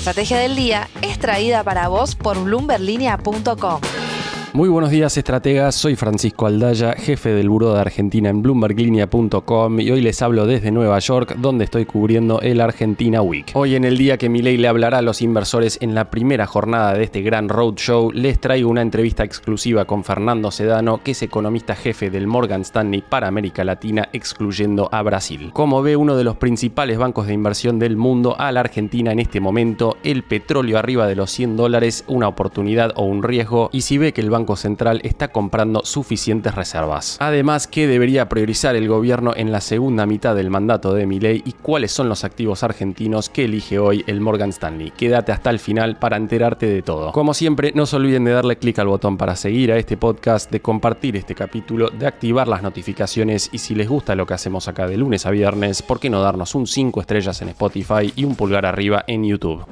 estrategia del día es traída para vos por bloomberglinea.com. Muy buenos días, estrategas. Soy Francisco Aldaya, jefe del Buró de Argentina en bloomberglinea.com y hoy les hablo desde Nueva York, donde estoy cubriendo el Argentina Week. Hoy, en el día que Milei le hablará a los inversores en la primera jornada de este gran roadshow, les traigo una entrevista exclusiva con Fernando Sedano, que es economista jefe del Morgan Stanley para América Latina, excluyendo a Brasil. Como ve uno de los principales bancos de inversión del mundo a la Argentina en este momento, el petróleo arriba de los $100, una oportunidad o un riesgo, y si ve que el Banco Central está comprando suficientes reservas. Además, ¿qué debería priorizar el gobierno en la segunda mitad del mandato de Milei y cuáles son los activos argentinos que elige hoy el Morgan Stanley? Quédate hasta el final para enterarte de todo. Como siempre, no se olviden de darle clic al botón para seguir a este podcast, de compartir este capítulo, de activar las notificaciones y si les gusta lo que hacemos acá de lunes a viernes, ¿por qué no darnos un 5 estrellas en Spotify y un pulgar arriba en YouTube?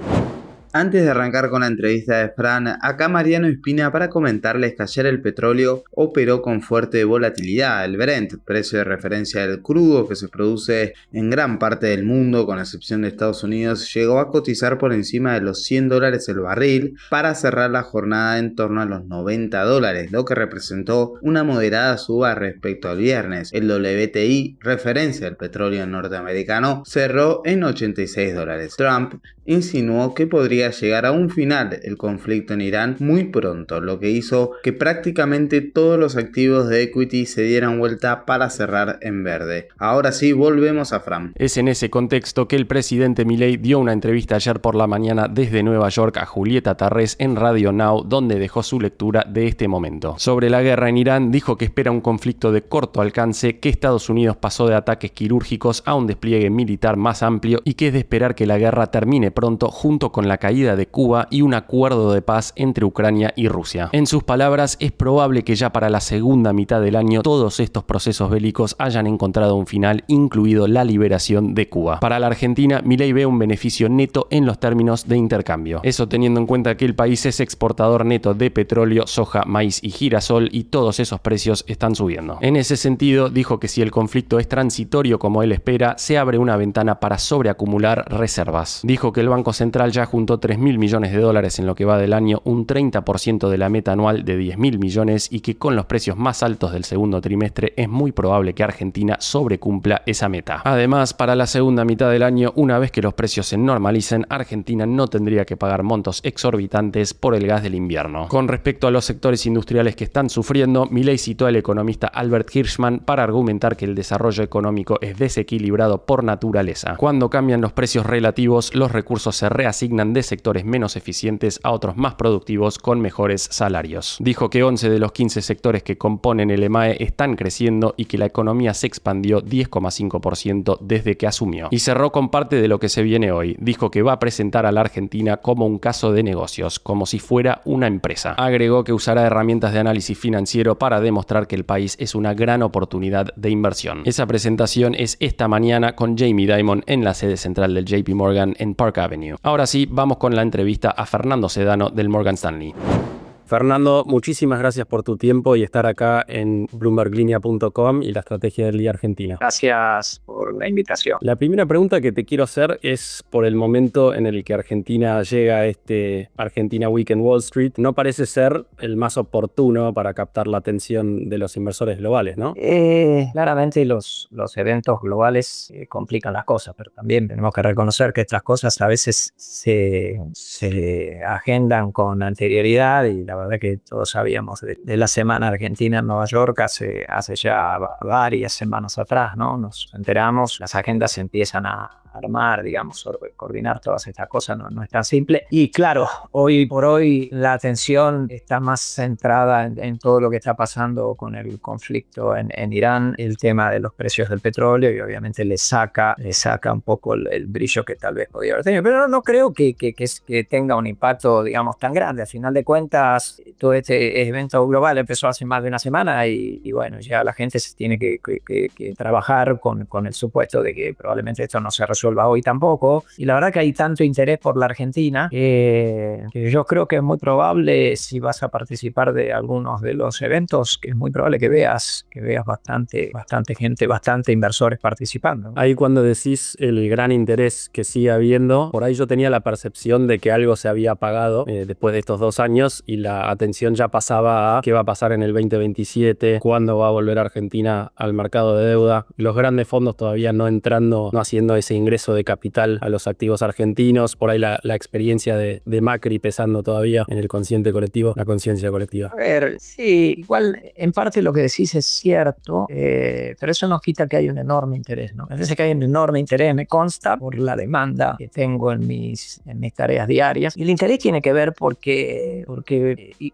Antes de arrancar con la entrevista de Fran, acá Mariano Espina para comentarles que ayer el petróleo operó con fuerte volatilidad. El Brent, precio de referencia del crudo que se produce en gran parte del mundo, con excepción de Estados Unidos, llegó a cotizar por encima de los $100 el barril para cerrar la jornada en torno a los $90, lo que representó una moderada suba respecto al viernes. El WTI, referencia del petróleo norteamericano, cerró en $86. Trump insinuó que podría llegar a un final el conflicto en Irán muy pronto, lo que hizo que prácticamente todos los activos de equity se dieran vuelta para cerrar en verde. Ahora sí, volvemos a Fran. Es en ese contexto que el presidente Milei dio una entrevista ayer por la mañana desde Nueva York a Julieta Tarrés en Radio Now, donde dejó su lectura de este momento. Sobre la guerra en Irán, dijo que espera un conflicto de corto alcance, que Estados Unidos pasó de ataques quirúrgicos a un despliegue militar más amplio y que es de esperar que la guerra termine pronto junto con la caída de Cuba y un acuerdo de paz entre Ucrania y Rusia. En sus palabras, es probable que ya para la segunda mitad del año todos estos procesos bélicos hayan encontrado un final, incluido la liberación de Cuba. Para la Argentina, Milei ve un beneficio neto en los términos de intercambio. Eso teniendo en cuenta que el país es exportador neto de petróleo, soja, maíz y girasol y todos esos precios están subiendo. En ese sentido, dijo que si el conflicto es transitorio como él espera, se abre una ventana para sobreacumular reservas. Dijo que el Banco Central ya juntó $3.000 millones en lo que va del año, un 30% de la meta anual de $10.000 millones, y que con los precios más altos del segundo trimestre es muy probable que Argentina sobrecumpla esa meta. Además, para la segunda mitad del año, una vez que los precios se normalicen, Argentina no tendría que pagar montos exorbitantes por el gas del invierno. Con respecto a los sectores industriales que están sufriendo, Milei citó al economista Albert Hirschman para argumentar que el desarrollo económico es desequilibrado por naturaleza. Cuando cambian los precios relativos, los recursos se reasignan de sectores menos eficientes a otros más productivos con mejores salarios. Dijo que 11 de los 15 sectores que componen el EMAE están creciendo y que la economía se expandió 10,5% desde que asumió. Y cerró con parte de lo que se viene hoy. Dijo que va a presentar a la Argentina como un caso de negocios, como si fuera una empresa. Agregó que usará herramientas de análisis financiero para demostrar que el país es una gran oportunidad de inversión. Esa presentación es esta mañana con Jamie Dimon en la sede central del JP Morgan en Park Avenue. Ahora sí, vamos con la entrevista a Fernando Sedano del Morgan Stanley. Fernando, muchísimas gracias por tu tiempo y estar acá en bloomberglinea.com y la estrategia del día Argentina. Gracias por la invitación. La primera pregunta que te quiero hacer es por el momento en el que Argentina llega a este Argentina Week en Wall Street. No parece ser el más oportuno para captar la atención de los inversores globales, ¿no? Claramente los eventos globales complican las cosas, pero también tenemos que reconocer que estas cosas a veces se agendan con anterioridad y la verdad que todos sabíamos de la semana argentina en Nueva York hace ya varias semanas atrás, ¿no? Nos enteramos, las agendas se empiezan a armar, digamos, coordinar todas estas cosas no es tan simple. Y claro, hoy por hoy la atención está más centrada en todo lo que está pasando con el conflicto en Irán, el tema de los precios del petróleo, y obviamente le saca un poco el brillo que tal vez podía haber tenido. Pero no creo que tenga un impacto, digamos, tan grande. Al final de cuentas, todo este evento global empezó hace más de una semana y bueno, ya la gente se tiene que trabajar con el supuesto de que probablemente esto no se resuelva hoy tampoco. Y la verdad que hay tanto interés por la Argentina que yo creo que es muy probable, si vas a participar de algunos de los eventos, que es muy probable que veas bastante gente, bastante inversores participando. Ahí cuando decís el gran interés que sigue habiendo, por ahí yo tenía la percepción de que algo se había apagado después de estos 2 años y la atención ya pasaba a qué va a pasar en el 2027, cuándo va a volver Argentina al mercado de deuda. Los grandes fondos todavía no entrando, no haciendo ese ingreso de capital a los activos argentinos. Por ahí la experiencia de Macri pesando todavía en el consciente colectivo, la conciencia colectiva. A ver, sí, igual en parte lo que decís es cierto, pero eso no quita que hay un enorme interés, ¿no? Me parece que hay un enorme interés, me consta, por la demanda que tengo en mis tareas diarias. Y el interés tiene que ver porque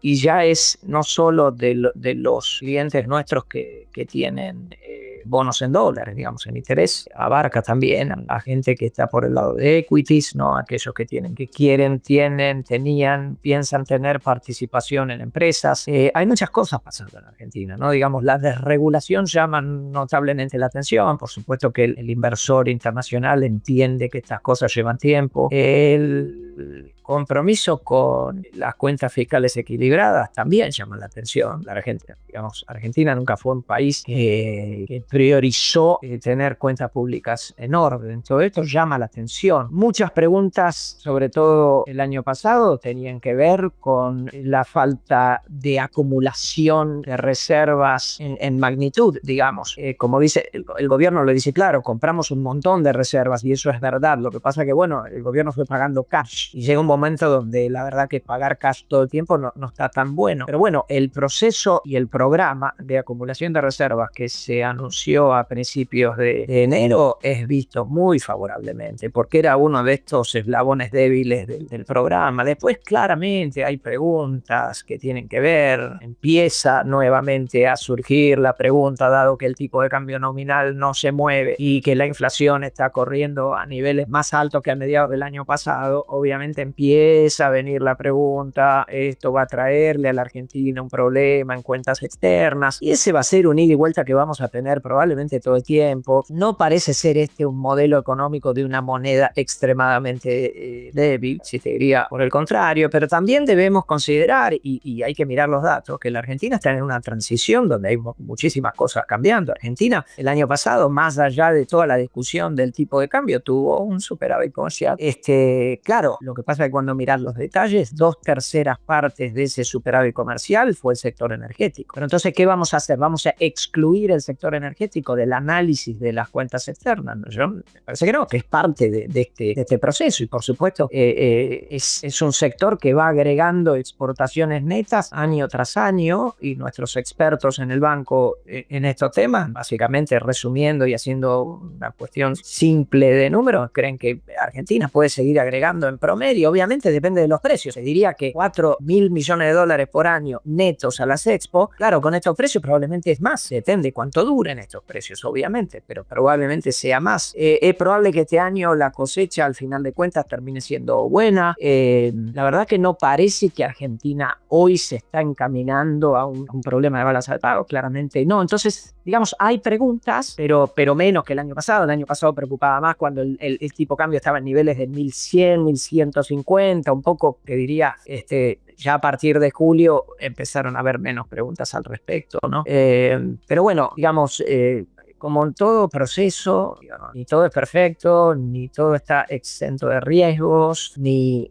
ya es no solo de los clientes nuestros que tienen bonos en dólares, digamos, el interés abarca también a gente que está por el lado de equities, ¿no? Aquellos que piensan tener participación en empresas. Hay muchas cosas pasando en Argentina, ¿no? Digamos, la desregulación llama notablemente la atención. Por supuesto que el inversor internacional entiende que estas cosas llevan tiempo. El compromiso con las cuentas fiscales equilibradas también llama la atención. Argentina nunca fue un país que priorizó tener cuentas públicas en orden. Todo esto llama la atención. Muchas preguntas, sobre todo el año pasado, tenían que ver con la falta de acumulación de reservas en magnitud, digamos. Como dice el gobierno, lo dice claro, compramos un montón de reservas y eso es verdad. Lo que pasa es que, bueno, el gobierno fue pagando cash y llega un momento donde la verdad que pagar cash todo el tiempo no está tan bueno. Pero bueno, el proceso y el programa de acumulación de reservas que se anunció a principios de enero es visto muy favorablemente porque era uno de estos eslabones débiles del programa. Después claramente hay preguntas que tienen que ver, empieza nuevamente a surgir la pregunta, dado que el tipo de cambio nominal no se mueve y que la inflación está corriendo a niveles más altos que a mediados del año pasado, obviamente empieza a venir la pregunta, esto va a traerle a la Argentina un problema en cuentas externas y ese va a ser un ida y vuelta que vamos a tener probablemente todo el tiempo. No parece ser este un modelo económico de una moneda extremadamente débil, si te diría por el contrario, pero también debemos considerar, y hay que mirar los datos, que la Argentina está en una transición donde hay muchísimas cosas cambiando. Argentina el año pasado, más allá de toda la discusión del tipo de cambio, tuvo un superávit comercial. Claro, lo que pasa es que cuando miras los detalles, 2/3 partes de ese superávit comercial fue el sector energético. Pero entonces, ¿qué vamos a hacer? ¿Vamos a excluir el sector energético del análisis de las cuentas externas? Yo me parece que no, que es parte de este proceso y por supuesto es un sector que va agregando exportaciones netas año tras año y nuestros expertos en el banco en estos temas, básicamente resumiendo y haciendo una cuestión simple de números, creen que Argentina puede seguir agregando en promedio. Obviamente depende de los precios. Se diría que $4.000 millones por año netos a las Expo. Claro, con estos precios probablemente es más. Depende cuánto duren estos precios, obviamente, pero probablemente sea más. Es probable que este año la cosecha al final de cuentas termine siendo buena. La verdad que no parece que Argentina hoy se está encaminando a un problema de balanza de pago. Claramente no. Entonces, digamos, hay preguntas, pero menos que el año pasado. El año pasado preocupaba más cuando el tipo de cambio estaba en niveles de 1100, 1150, un poco, te diría, ya a partir de julio empezaron a haber menos preguntas al respecto, ¿no? Pero bueno, digamos, como en todo proceso, ni todo es perfecto, ni todo está exento de riesgos, ni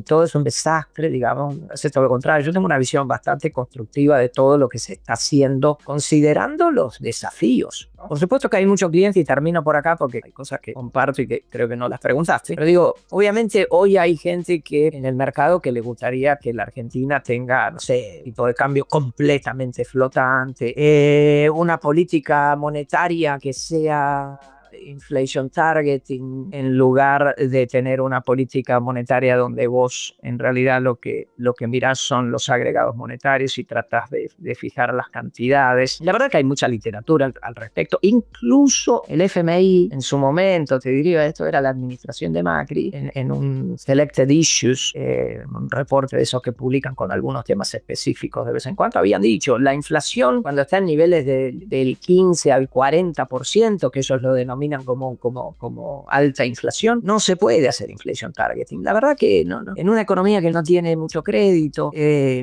todo es un desastre, digamos, es todo lo contrario. Yo tengo una visión bastante constructiva de todo lo que se está haciendo, considerando los desafíos, ¿no? Por supuesto que hay muchos clientes, y termino por acá porque hay cosas que comparto y que creo que no las preguntaste, pero digo, obviamente hoy hay gente que en el mercado que le gustaría que la Argentina tenga, no sé, tipo de cambio completamente flotante, una política monetaria que sea inflation targeting en lugar de tener una política monetaria donde vos en realidad lo que mirás son los agregados monetarios y tratás de fijar las cantidades. La verdad que hay mucha literatura al respecto. Incluso el FMI en su momento, te diría, esto era la administración de Macri, en un Selected Issues, un reporte de esos que publican con algunos temas específicos de vez en cuando, habían dicho, la inflación cuando está en niveles del 15 al 40%, que ellos lo denominan como alta inflación, no se puede hacer inflation targeting. La verdad que no. En una economía que no tiene mucho crédito,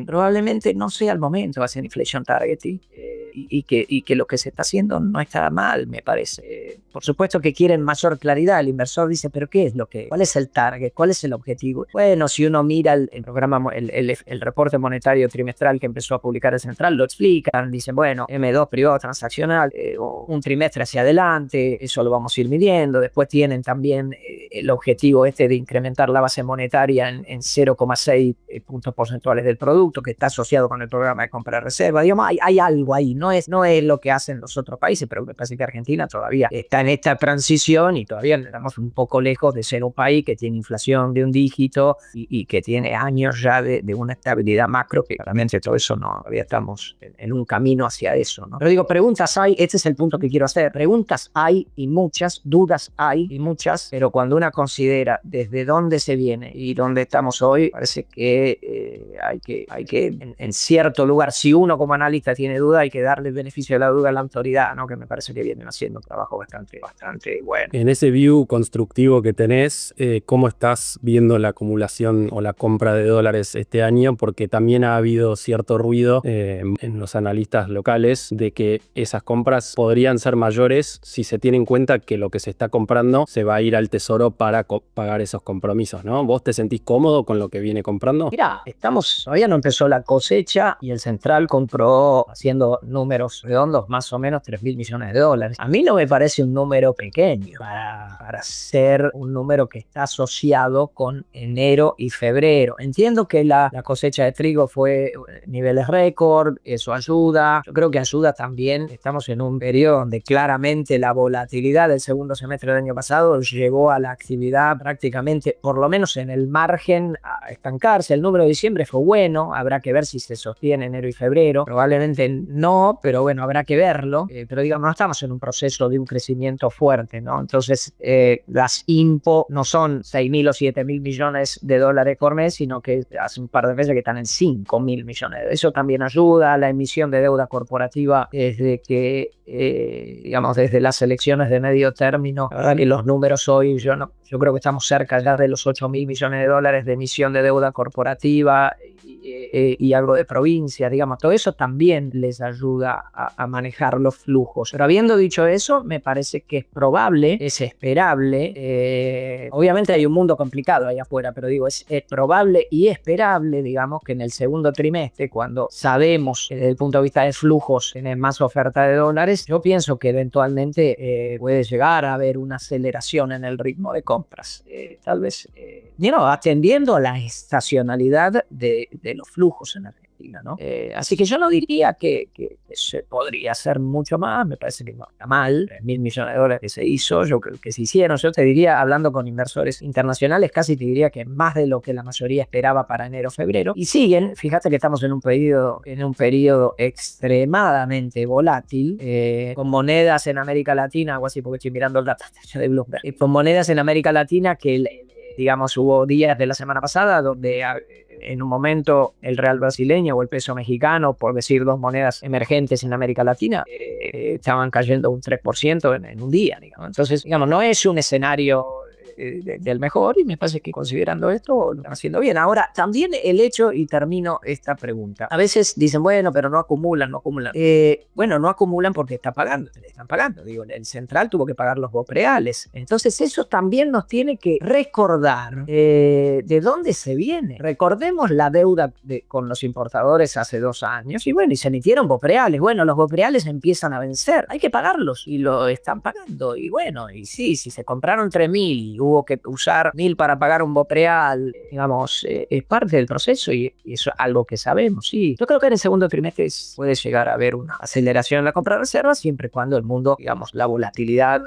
probablemente no sea el momento de hacer inflation targeting. Y que lo que se está haciendo no está mal, me parece. Por supuesto que quieren mayor claridad. El inversor dice, ¿pero qué es cuál es el target? ¿Cuál es el objetivo? Bueno, si uno mira el programa, el reporte monetario trimestral que empezó a publicar el Central, lo explican. Dicen, bueno, M2 privado transaccional, un trimestre hacia adelante, eso lo vamos a ir midiendo. Después tienen también el objetivo de incrementar la base monetaria en 0,6 puntos porcentuales del producto, que está asociado con el programa de compra de reserva. Digamos, hay algo ahí, no es lo que hacen los otros países, pero me parece que Argentina todavía está en esta transición y todavía estamos un poco lejos de ser un país que tiene inflación de un dígito y que tiene años ya de una estabilidad macro, que claramente todo eso no, todavía estamos en un camino hacia eso, ¿no? Pero digo, preguntas hay, este es el punto que quiero hacer, preguntas hay y muchas, dudas hay y muchas, pero cuando una considera desde dónde se viene y dónde estamos hoy, parece que hay que en cierto lugar, si uno como analista tiene duda, hay que darle el beneficio de la duda a la autoridad, ¿no? Que me parece que vienen haciendo un trabajo bastante bueno. En ese view constructivo que tenés, ¿cómo estás viendo la acumulación o la compra de dólares este año? Porque también ha habido cierto ruido en los analistas locales de que esas compras podrían ser mayores si se tiene en cuenta que lo que se está comprando se va a ir al tesoro para pagar esos compromisos, ¿no? ¿Vos te sentís cómodo con lo que viene comprando? Mirá, todavía no empezó la cosecha y el Central compró, haciendo números redondos, más o menos $3.000 millones. A mí no me parece un número pequeño para ser un número que está asociado con enero y febrero. Entiendo que la cosecha de trigo fue niveles récord, eso ayuda. Yo creo que ayuda también. Estamos en un periodo donde claramente la volatilidad del segundo semestre del año pasado llevó a la actividad prácticamente, por lo menos en el margen, a estancarse. El número de diciembre fue bueno, habrá que ver si se sostiene enero y febrero. Probablemente no, pero bueno, habrá que verlo. Pero digamos, no estamos en un proceso de un crecimiento fuerte, ¿no? Entonces, las INPO no son 6.000 o 7.000 millones de dólares por mes, sino que hace un par de meses que están en 5.000 millones. Eso también ayuda a la emisión de deuda corporativa desde las elecciones de medio término. La verdad que los números hoy, yo creo que estamos cerca ya de los 8.000 millones de dólares de emisión de deuda corporativa y algo de provincia, digamos. Todo eso también les ayuda a manejar los flujos. Pero habiendo dicho eso, me parece que es probable, es esperable. Obviamente hay un mundo complicado ahí afuera, pero digo, es probable y esperable, digamos, que en el segundo trimestre, cuando sabemos desde el punto de vista de flujos tener más oferta de dólares, yo pienso que eventualmente puede llegar a haber una aceleración en el ritmo de compras. Tal vez, atendiendo a la estacionalidad de los flujos en Argentina, ¿no? Así que yo no diría que se podría hacer mucho más. Me parece que no está mal. $3.000 millones que se hizo, yo creo que se hicieron. Yo te diría, hablando con inversores internacionales, casi te diría que más de lo que la mayoría esperaba para enero, febrero. Y siguen, fíjate que estamos en un periodo extremadamente volátil, con monedas en América Latina, algo así, porque estoy mirando el data de Bloomberg, con monedas en América Latina que digamos, hubo días de la semana pasada donde en un momento el real brasileño o el peso mexicano, por decir dos monedas emergentes en América Latina, estaban cayendo un 3% en un día, digamos. Entonces, digamos, no es un escenario del mejor, y me parece que considerando esto lo están haciendo bien. Ahora, también el hecho, y termino esta pregunta, a veces dicen, bueno, pero no acumulan. Bueno, no acumulan porque están pagando. Digo, el Central tuvo que pagar los BOPREALES. Entonces eso también nos tiene que recordar de dónde se viene. Recordemos la deuda con los importadores hace 2 años, y bueno, y se emitieron BOPREALES. Bueno, los BOPREALES empiezan a vencer, hay que pagarlos, y lo están pagando. Y bueno, y sí, si se compraron 3.000 y tuvo que usar 1.000 para pagar un BOPREAL, digamos, es parte del proceso y eso es algo que sabemos, sí. Yo creo que en el segundo trimestre puede llegar a haber una aceleración en la compra de reservas siempre y cuando el mundo, digamos, la volatilidad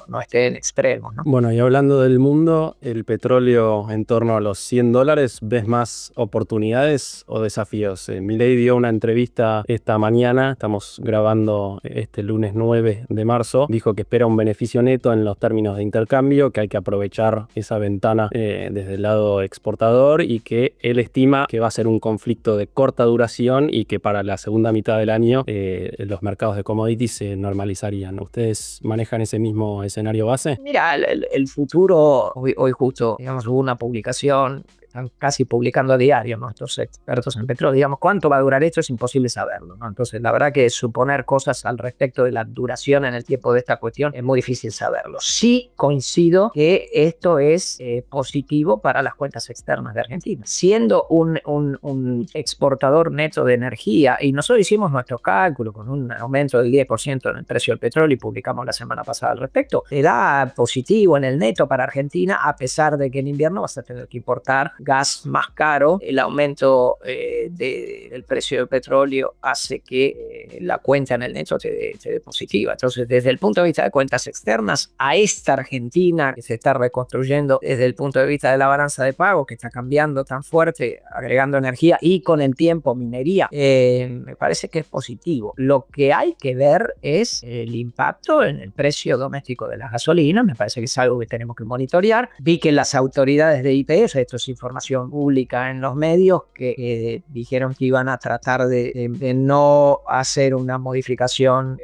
no esté en extremos, ¿no? Bueno, y hablando del mundo, el petróleo en torno a los $100, ¿ves más oportunidades o desafíos? Milei dio una entrevista esta mañana, estamos grabando este lunes 9 de marzo, dijo que espera un beneficio neto en los términos de intercambio, que hay que aprovechar esa ventana desde el lado exportador y que él estima que va a ser un conflicto de corta duración y que para la segunda mitad del año los mercados de commodities se normalizarían. ¿Ustedes manejan ese mismo escenario base? Mira, el futuro, hoy justo, digamos, hubo una publicación, están casi publicando a diario, ¿no? Estos expertos en petróleo, digamos, ¿cuánto va a durar esto? Es imposible saberlo, ¿no? Entonces, la verdad que suponer cosas al respecto de la duración en el tiempo de esta cuestión es muy difícil saberlo. Sí coincido que esto es positivo para las cuentas externas de Argentina. Siendo un exportador neto de energía, y nosotros hicimos nuestro cálculo con un aumento del 10% en el precio del petróleo y publicamos la semana pasada al respecto, te da positivo en el neto para Argentina, a pesar de que en invierno vas a tener que importar gas más caro. El aumento del precio del petróleo hace que la cuenta en el neto te dé positiva. Entonces, desde el punto de vista de cuentas externas, a esta Argentina que se está reconstruyendo desde el punto de vista de la balanza de pago, que está cambiando tan fuerte, agregando energía y con el tiempo minería, me parece que es positivo. Lo que hay que ver es el impacto en el precio doméstico de las gasolinas. Me parece que es algo que tenemos que monitorear. Vi que las autoridades de IPF, esto es información pública en los medios, que dijeron que iban a tratar de no hacer una modificación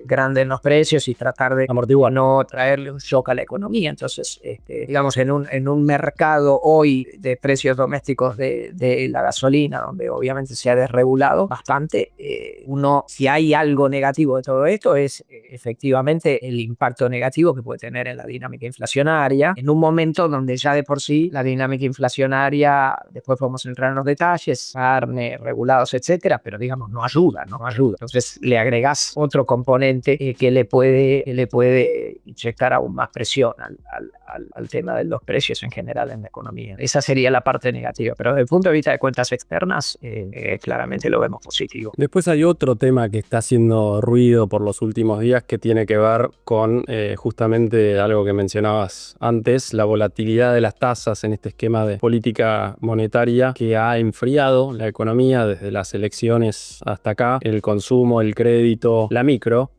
grande en los precios y tratar de amortiguar, no traerle un shock a la economía. Entonces, digamos, en un mercado hoy de precios domésticos de la gasolina, donde obviamente se ha desregulado bastante, si hay algo negativo de todo esto es efectivamente el impacto negativo que puede tener en la dinámica inflacionaria, en un momento donde ya de por sí la dinámica inflacionaria, después podemos entrar en los detalles, carne, regulados, etcétera, pero digamos, no ayuda. Entonces le agregás otro componente que le puede inyectar aún más presión al tema de los precios en general en la economía. Esa sería la parte negativa, pero desde el punto de vista de cuentas externas, claramente lo vemos positivo. Después hay otro tema que está haciendo ruido por los últimos días que tiene que ver con justamente algo que mencionabas antes, la volatilidad de las tasas en este esquema de política monetaria que ha enfriado la economía desde las elecciones hasta acá, el consumo, el crédito, la micro,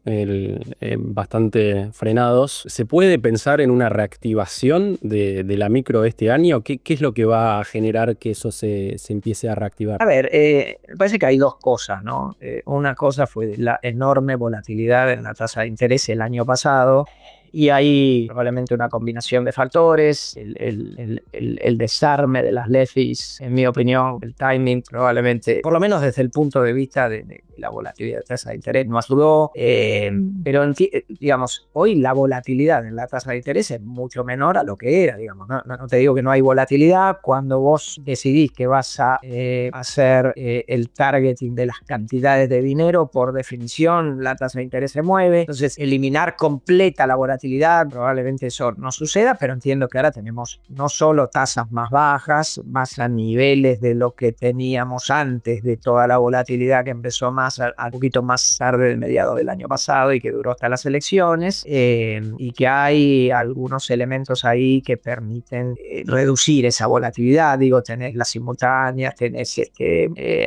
bastante frenados. ¿Se puede pensar en una reactivación de la micro este año? ¿Qué es lo que va a generar que eso se empiece a reactivar? A ver, me parece que hay dos cosas, ¿no? Una cosa fue la enorme volatilidad en la tasa de interés el año pasado. Y hay probablemente una combinación de factores, el desarme de las LEFIs, en mi opinión, el timing probablemente, por lo menos desde el punto de vista de la volatilidad de tasa de interés, no ayudó, pero digamos, hoy la volatilidad en la tasa de interés es mucho menor a lo que era, digamos, no te digo que no hay volatilidad, cuando vos decidís que vas a hacer el targeting de las cantidades de dinero, por definición la tasa de interés se mueve, entonces eliminar completa la volatilidad probablemente eso no suceda, pero entiendo que ahora tenemos no solo tasas más bajas, más a niveles de lo que teníamos antes de toda la volatilidad que empezó más a poquito más tarde del mediado del año pasado y que duró hasta las elecciones, y que hay algunos elementos ahí que permiten reducir esa volatilidad. Digo, tenés las simultáneas, tenés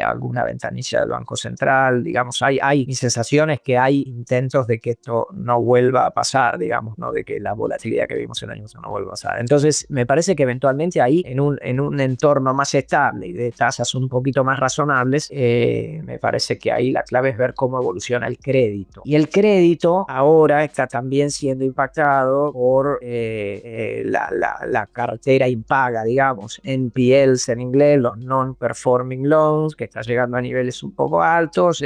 alguna ventanilla del Banco Central, digamos, hay mis sensaciones que hay intentos de que esto no vuelva a pasar, digamos, ¿no? De que la volatilidad que vimos el año pasado no vuelva a pasar. Entonces, me parece que eventualmente ahí, en un entorno más estable y de tasas un poquito más razonables, me parece que ahí la clave es ver cómo evoluciona el crédito. Y el crédito ahora está también siendo impactado por la cartera impaga, digamos, NPLs en inglés, los non-performing loans, que está llegando a niveles un poco altos.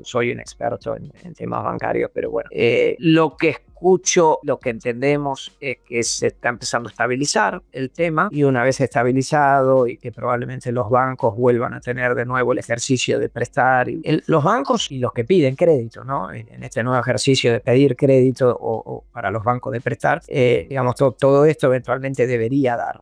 Soy un experto en temas bancarios, pero bueno, lo que escucho, lo que entendemos es que se está empezando a estabilizar el tema, y una vez estabilizado y que probablemente los bancos vuelvan a tener de nuevo el ejercicio de prestar, los bancos y los que piden crédito, ¿no? En este nuevo ejercicio de pedir crédito o para los bancos de prestar, digamos, todo esto eventualmente debería dar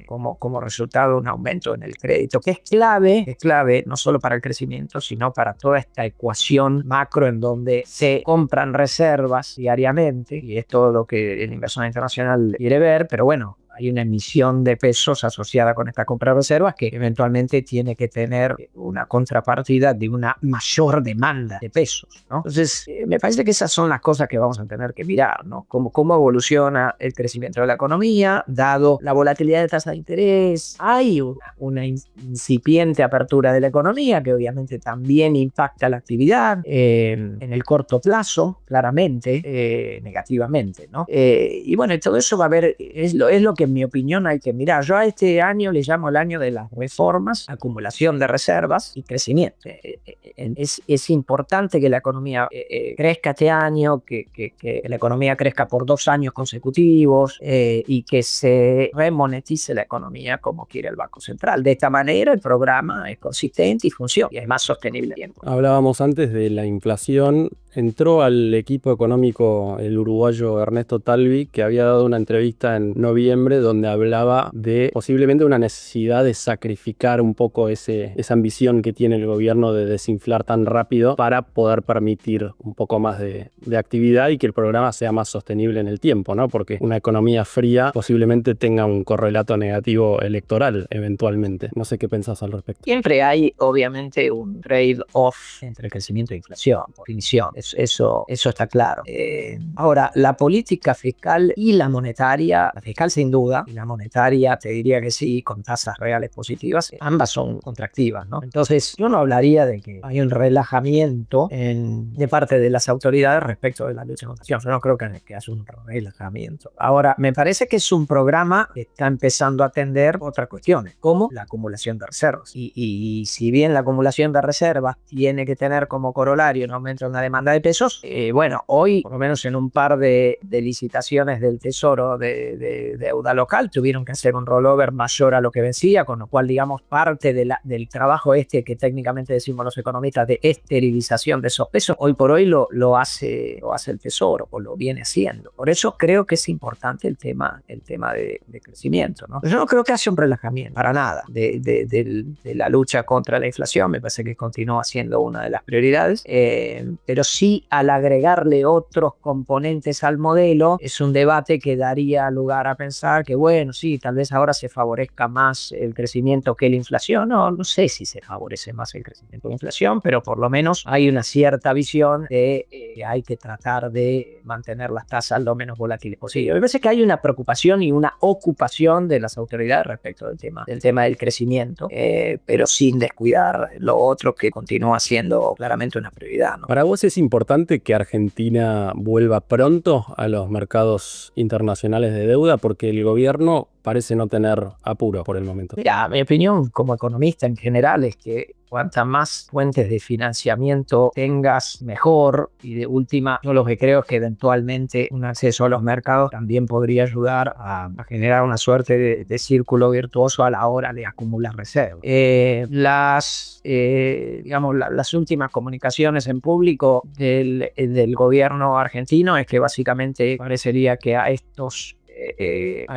como resultado un aumento en el crédito, que es clave no solo para el crecimiento, sino para toda esta ecuación macro en donde se compran reservas diariamente, y es todo lo que el inversor internacional quiere ver, pero bueno, hay una emisión de pesos asociada con esta compra de reservas que eventualmente tiene que tener una contrapartida de una mayor demanda de pesos, ¿no? Entonces, me parece que esas son las cosas que vamos a tener que mirar, ¿no? Cómo evoluciona el crecimiento de la economía, dado la volatilidad de tasa de interés. Hay una incipiente apertura de la economía que obviamente también impacta la actividad en el corto plazo, claramente, negativamente, ¿no? Y bueno, todo eso va a haber, es lo que en mi opinión hay que mirar. Yo a este año le llamo el año de las reformas, acumulación de reservas y crecimiento. Es importante que la economía crezca este año, que la economía crezca por 2 años consecutivos, y que se remonetice la economía como quiere el Banco Central. De esta manera el programa es consistente y funciona y es más sostenible. Hablábamos antes de la inflación. Entró al equipo económico el uruguayo Ernesto Talvi, que había dado una entrevista en noviembre donde hablaba de posiblemente una necesidad de sacrificar un poco esa ambición que tiene el gobierno de desinflar tan rápido para poder permitir un poco más de actividad y que el programa sea más sostenible en el tiempo, ¿no? Porque una economía fría posiblemente tenga un correlato negativo electoral eventualmente. No sé qué pensás al respecto. Siempre hay, obviamente, un trade-off entre crecimiento e inflación, por definición. Eso está claro. Ahora, la política fiscal y la monetaria, la fiscal sin duda, y la monetaria te diría que sí, con tasas reales positivas, ambas son contractivas, ¿no? Entonces, yo no hablaría de que hay un relajamiento de parte de las autoridades respecto de la lucha contra la inflación. Yo no creo que haya un relajamiento. Ahora, me parece que es un programa que está empezando a atender otras cuestiones, como la acumulación de reservas. Y si bien la acumulación de reservas tiene que tener como corolario un aumento en la demanda de pesos, bueno, hoy, por lo menos en un par de licitaciones del Tesoro de deuda local, tuvieron que hacer un rollover mayor a lo que vencía, con lo cual, digamos, parte del trabajo que técnicamente decimos los economistas de esterilización de esos pesos, hoy por hoy lo hace el Tesoro, o lo viene haciendo. Por eso creo que es importante el tema de crecimiento, ¿no? Yo no creo que haya un relajamiento, para nada, de la lucha contra la inflación. Me parece que continúa siendo una de las prioridades, pero sí, al agregarle otros componentes al modelo, es un debate que daría lugar a pensar que, bueno, sí, tal vez ahora se favorezca más el crecimiento que la inflación. No sé si se favorece más el crecimiento que la inflación, pero por lo menos hay una cierta visión de que hay que tratar de mantener las tasas lo menos volátiles posible. Me parece que hay una preocupación y una ocupación de las autoridades respecto del tema del crecimiento, pero sin descuidar lo otro que continúa siendo claramente una prioridad, ¿no? ¿Para vos es importante que Argentina vuelva pronto a los mercados internacionales de deuda? Porque el gobierno parece no tener apuro por el momento. Mira, mi opinión como economista en general es que cuantas más fuentes de financiamiento tengas, mejor. Y de última, yo lo que creo es que eventualmente un acceso a los mercados también podría ayudar a generar una suerte de círculo virtuoso a la hora de acumular reservas. Las últimas comunicaciones en público del gobierno argentino es que básicamente parecería que a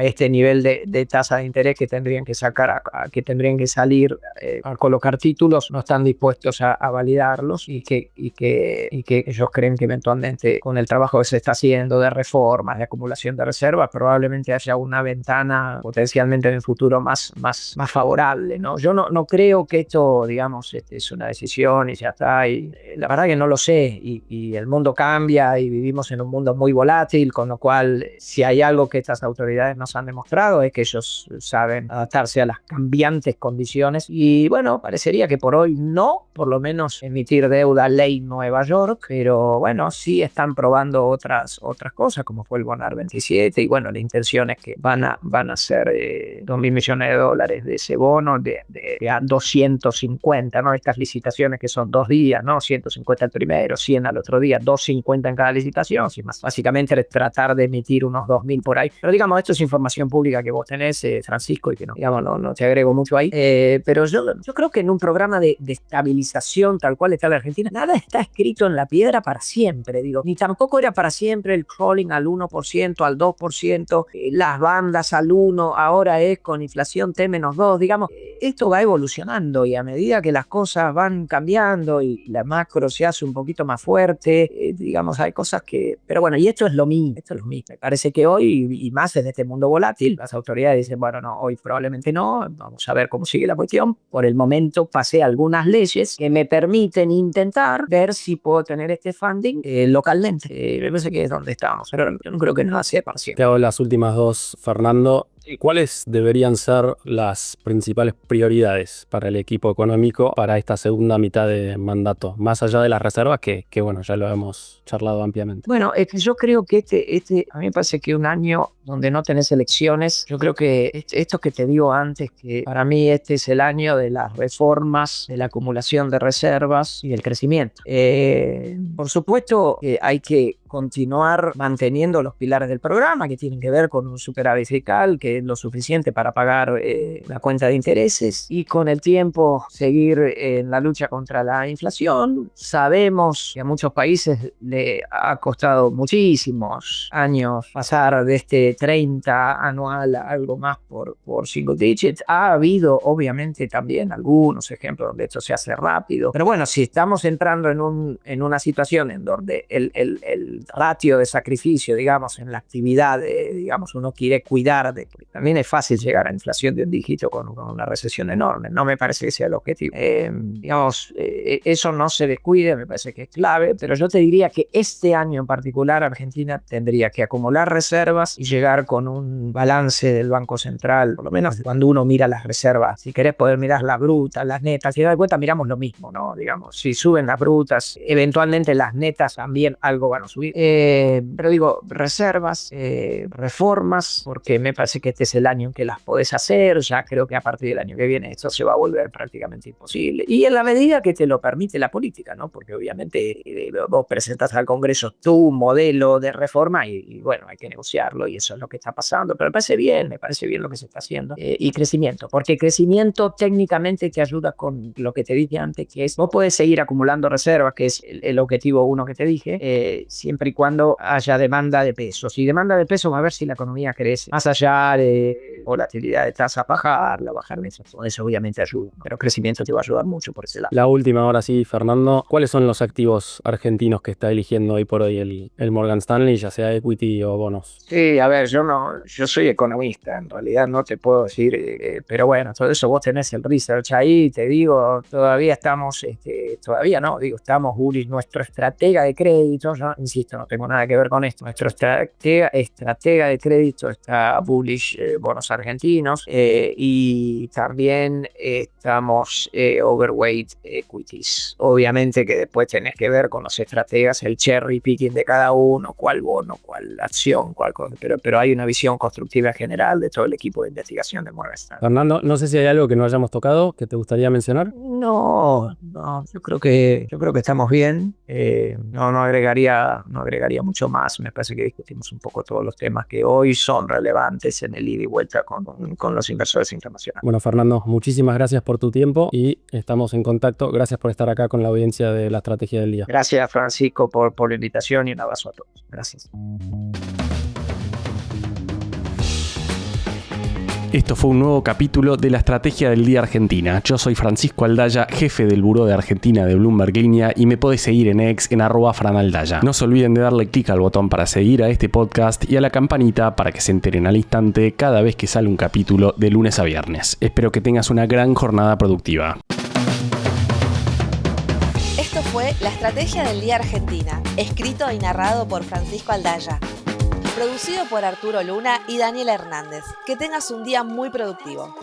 este nivel de tasa de interés que tendrían que sacar, que tendrían que salir a colocar títulos, no están dispuestos a validarlos, y que ellos creen que eventualmente con el trabajo que se está haciendo de reformas, de acumulación de reservas, probablemente haya una ventana potencialmente en el futuro más favorable, ¿no? Yo no creo que esto, digamos, es una decisión y ya está, y la verdad que no lo sé, y el mundo cambia y vivimos en un mundo muy volátil, con lo cual si hay algo que estas autoridades nos han demostrado es que ellos saben adaptarse a las cambiantes condiciones y bueno, parecería que por hoy no, por lo menos emitir deuda ley Nueva York, pero bueno, sí están probando otras cosas como fue el Bonar 27 y bueno, la intención es que van a hacer 2.000 millones de dólares de ese bono de a 250, ¿no? Estas licitaciones que son 2 días, ¿no? 150 al primero, 100 al otro día, 250 en cada licitación, sin más. Básicamente es tratar de emitir unos 2.000 por ahí. Pero digamos, esto es información pública que vos tenés, Francisco, y que no, digamos, no te agrego mucho ahí. Pero yo creo que en un programa de estabilización tal cual está la Argentina, nada está escrito en la piedra para siempre, digo, ni tampoco era para siempre el crawling al 1%, al 2%, las bandas al 1%, ahora es con inflación T-2, digamos, esto va evolucionando y a medida que las cosas van cambiando y la macro se hace un poquito más fuerte, digamos, hay cosas que, pero bueno, y esto es lo mismo, me parece que hoy, y más en este mundo volátil, las autoridades dicen, bueno, no, hoy probablemente no, vamos a ver cómo sigue la cuestión, por el momento pasé algunas leyes que me permiten intentar ver si puedo tener este funding localmente, me parece que es donde estamos, pero yo no creo que nada sea para siempre. Te hago las últimas dos, Fernando. ¿Cuáles deberían ser las principales prioridades para el equipo económico para esta segunda mitad de mandato? Más allá de las reservas, que bueno, ya lo hemos charlado ampliamente. Bueno, es que yo creo que a mí me parece que un año donde no tenés elecciones, yo creo que esto que te digo antes, que para mí este es el año de las reformas, de la acumulación de reservas y del crecimiento. Por supuesto que hay que continuar manteniendo los pilares del programa que tienen que ver con un superávit fiscal que es lo suficiente para pagar la cuenta de intereses y con el tiempo seguir en la lucha contra la inflación. Sabemos que a muchos países le ha costado muchísimos años pasar de este 30 anual a algo más por single digit. Ha habido obviamente también algunos ejemplos donde esto se hace rápido, pero bueno, si estamos entrando en una situación en donde el ratio de sacrificio, digamos, en la actividad, digamos, uno quiere cuidar de que también es fácil llegar a inflación de un dígito con una recesión enorme. No me parece que sea el objetivo. Digamos, eso no se descuide, me parece que es clave, pero yo te diría que este año en particular Argentina tendría que acumular reservas y llegar con un balance del Banco Central, por lo menos cuando uno mira las reservas. Si querés poder mirar las brutas, las netas, si te das cuenta miramos lo mismo, ¿no? Digamos, si suben las brutas, eventualmente las netas también algo van a subir. Pero digo, reservas, reformas, porque me parece que este es el año en que las podés hacer. Ya creo que a partir del año que viene esto se va a volver prácticamente imposible. Y en la medida que te lo permite la política, ¿no? Porque obviamente vos presentas al Congreso tu modelo de reforma y bueno, hay que negociarlo y eso es lo que está pasando. Pero me parece bien lo que se está haciendo. Y crecimiento, porque crecimiento técnicamente te ayuda con lo que te dije antes, que es, vos podés seguir acumulando reservas, que es el objetivo 1 que te dije, siempre y cuando haya demanda de pesos. Si demanda de pesos va a ver si la economía crece. Más allá de volatilidad de tasa, bajar la inflación, eso obviamente ayuda, pero crecimiento te va a ayudar mucho por ese lado. La última, ahora sí, Fernando. ¿Cuáles son los activos argentinos que está eligiendo hoy por hoy el Morgan Stanley, ya sea equity o bonos? Sí, a ver, yo soy economista, en realidad no te puedo decir, pero bueno, todo eso vos tenés el research ahí, te digo, todavía estamos, estamos bullish. Nuestro estratega de crédito, yo insisto, no tengo nada que ver con esto, nuestro estratega de crédito está bullish bonos argentinos y también estamos overweight equities. Obviamente que después tenés que ver con los estrategas el cherry picking de cada uno, cuál bono, cuál acción, cuál cosa, pero hay una visión constructiva general de todo el equipo de investigación de Morgan Stanley. Fernando, no sé si hay algo que no hayamos tocado que te gustaría mencionar. No, yo creo que estamos bien. No agregaría mucho más. Me parece que discutimos un poco todos los temas que hoy son relevantes en el ida y vuelta con los inversores internacionales. Bueno, Fernando, muchísimas gracias por tu tiempo y estamos en contacto. Gracias por estar acá con la audiencia de la Estrategia del Día. Gracias, Francisco, por la invitación y un abrazo a todos. Gracias. Esto fue un nuevo capítulo de la Estrategia del Día Argentina. Yo soy Francisco Aldaya, jefe del Buró de Argentina de Bloomberg Línea y me podés seguir en X en @franaldaya. No se olviden de darle clic al botón para seguir a este podcast y a la campanita para que se enteren al instante cada vez que sale un capítulo de lunes a viernes. Espero que tengas una gran jornada productiva. Esto fue La Estrategia del Día Argentina, escrito y narrado por Francisco Aldaya. producido por Arturo Luna y Daniela Hernández. Que tengas un día muy productivo.